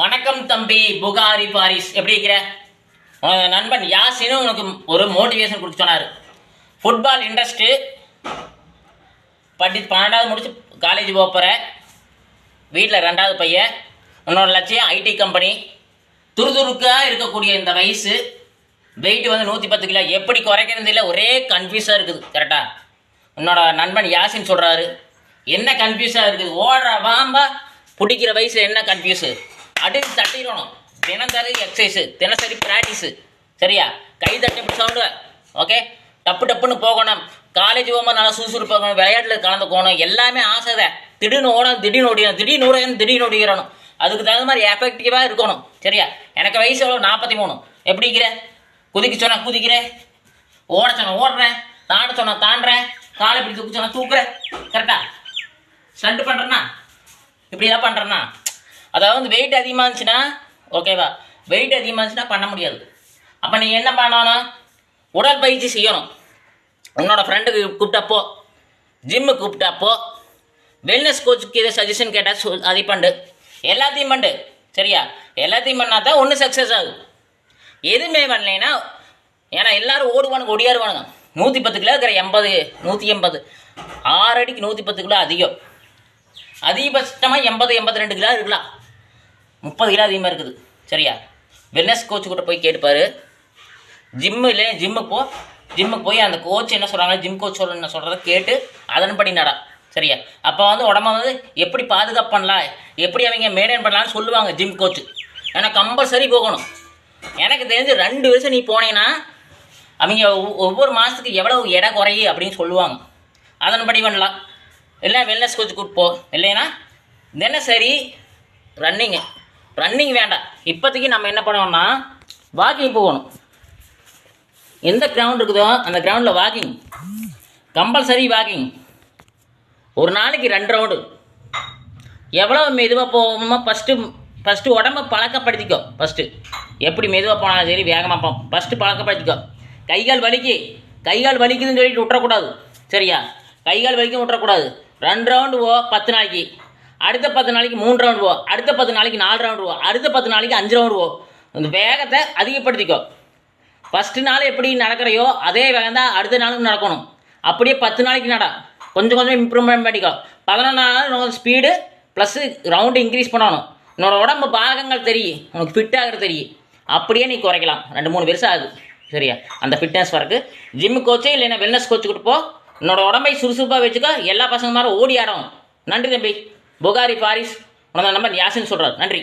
வணக்கம் தம்பி புகாரி பாரிஸ், எப்படி இருக்கிற? உனக்கு நண்பன் யாசினும் உனக்கு ஒரு மோட்டிவேஷன் கொடுத்து சொன்னார். ஃபுட்பால் இண்டஸ்ட்ரி 12வது முடிச்சு காலேஜ் போகிற, வீட்டில் 2வது பையன், உன்னோட லட்சியம் ஐடி கம்பெனி, துருதுருக்காக இருக்கக்கூடிய இந்த வயசு, வெயிட் வந்து 110 கிலோ, எப்படி குறைக்கிறது இல்லை, ஒரே கன்ஃபியூஸாக இருக்குது. கரெக்டாக உன்னோட நண்பன் யாசின் சொல்கிறாரு. என்ன கன்ஃபியூஸாக இருக்குது? ஓடுற வாம்பா பிடிக்கிற வயசு என்ன கன்ஃபியூஸு? அடித்து தட்டிடணும். தினசரி எக்ஸசைஸு, தினசரி ப்ராக்டிஸு, சரியா? கை தட்டி இப்படி சவுண்டு, ஓகே? டப்பு டப்புன்னு போகணும். காலேஜ் போகும்போது நல்லா சுறுசுறுப்பாகணும், விளையாட்டில் கலந்துக்கணும், எல்லாமே ஆசை தான். திடீர்னு ஓடணும், திடீர்னு ஓடிடணும், திடீர்னு ஓடணும், திடீர்னு ஓடிக்கிறணும். அதுக்கு தகுந்த மாதிரி எஃபெக்டிவாக இருக்கணும், சரியா? எனக்கு வயசு எவ்வளோ? 43. எப்படி இருக்கிற? குதிக்க சொன்னால் குதிக்கிறேன், ஓட சொன்னால் ஓடுறேன், தாண்ட சொன்னால் தாண்டுறேன், காலை இப்படி தூக்க சொன்னால் தூக்குறேன். கரெக்டாக ஸ்டண்ட் பண்ணுறேன்னா இப்படி தான் பண்ணுறேன்னா, அதாவது வெயிட் அதிகமாக இருந்துச்சுன்னா ஓகேவா? வெயிட் அதிகமாக இருந்துச்சுன்னா பண்ண முடியாது. அப்போ நீ என்ன பண்ணணும்? உடற்பயிற்சி செய்யணும். உன்னோட ஃப்ரெண்டுக்கு கூப்பிட்டப்போ, ஜிம்மு கூப்பிட்டப்போ, வெல்னஸ் கோச்சுக்கு இதை சஜஷன் கேட்டால் அதை பண்ணு, எல்லாத்தையும் பண்ணு, சரியா? எல்லாத்தையும் பண்ணால் தான் ஒன்று சக்ஸஸ் ஆகும். எதுவுமே பண்ணலைன்னா, ஏன்னா எல்லோரும் ஓடுவானுங்க, ஒடியாருவானுங்க. 110 கிலோ இருக்கிற 80, 180, 6 அடிக்கு 110 கிலோ அதிகம். அதிகபட்சமாக 80, 82 கிலோ இருக்கலாம். 30 கிலோ அதிகமாக இருக்குது, சரியா? வெல்னஸ் கோச்சு கிட்ட போய் கேட்டுப்பார். ஜிம்முக்கு போய் அந்த கோச் என்ன சொல்கிறாங்க, ஜிம் கோச் என்ன சொல்கிறத கேட்டு அதன்படி நடா, சரியா? அப்போ வந்து உடம்ப வந்து எப்படி பாதுகாப்பு பண்ணலாம், எப்படி அவங்க மெயின்டைன் பண்ணலான்னு சொல்லுவாங்க ஜிம் கோச்சு. ஏன்னா கம்பல்சரி போகணும். எனக்கு தெரிஞ்சு 2 வருஷம் நீ போனீங்கன்னா அவங்க ஒவ்வொரு மாதத்துக்கு எவ்வளோ எடை குறையு அப்படின்னு சொல்லுவாங்க. அதன்படி பண்ணலாம். இல்லை வெல்னஸ் கோச்சு கூப்பிட்டு போ, இல்லைன்னா தினசரி ரன்னிங் வேண்டாம். இப்போதைக்கு நம்ம என்ன பண்ணோம்னா வாக்கிங் போகணும். எந்த கிரவுண்ட் இருக்குதோ அந்த கிரவுண்டில் வாக்கிங், கம்பல்சரி வாக்கிங். ஒரு நாளைக்கு 2 ரவுண்டு. எவ்வளோ மெதுவாக போகணுமோ ஃபஸ்ட்டு உடம்பை பழக்கப்படுத்திக்கோ. ஃபஸ்ட்டு எப்படி மெதுவாக போனாலும் சரி, வேகமாக போ, ஃபஸ்ட்டு பழக்கப்படுத்திக்கோ. கைகால் வலிக்குதுன்னு சொல்லிட்டு விட்டுறக்கூடாது, சரியா? கைகால் வலிக்கும் விட்டுறக்கூடாது. 2 ரவுண்டு போ 10 நாளைக்கு, அடுத்த 10 நாளைக்கு 3 ரவுண்டு போ, அடுத்த 10 நாளைக்கு 4 ரவுண்டு போ, அடுத்த 10 நாளைக்கு 5 ரவுண்டு போ. அந்த வேகத்தை அதிகப்படுத்திக்கோ. ஃபஸ்ட்டு நாள் எப்படி நடக்கிறையோ அதே வேகம் தான் அடுத்த நாளுக்கு நடக்கணும். அப்படியே 10 நாளைக்கு நட, கொஞ்சம் இம்ப்ரூவ்மெண்ட் பண்ணிக்கோ. 11 நாள் ஸ்பீடு ப்ளஸ்ஸு ரவுண்டு இன்க்ரீஸ் பண்ணணும். உன்னோட உடம்பு பாகங்கள் தெரியும், உனக்கு ஃபிட்டாகிறது தெரியும். அப்படியே நீ குறைக்கலாம். 2-3 வருஷம் ஆகுது, சரியா? அந்த ஃபிட்னஸ் வரக்கு ஜிம்மு கோச்சே இல்லைன்னா வெல்னஸ் கோச்சுக்கிட்டு போ. உன்னோட உடம்பை சுறுசுறுப்பாக வச்சுக்கோ. எல்லா பசங்க மாதிரி ஓடி ஆடணும். நன்றி தம்பி புகாரி பாரிஸ். உனக்கு நம்ம யாசின்னு சொல்கிறார். நன்றி.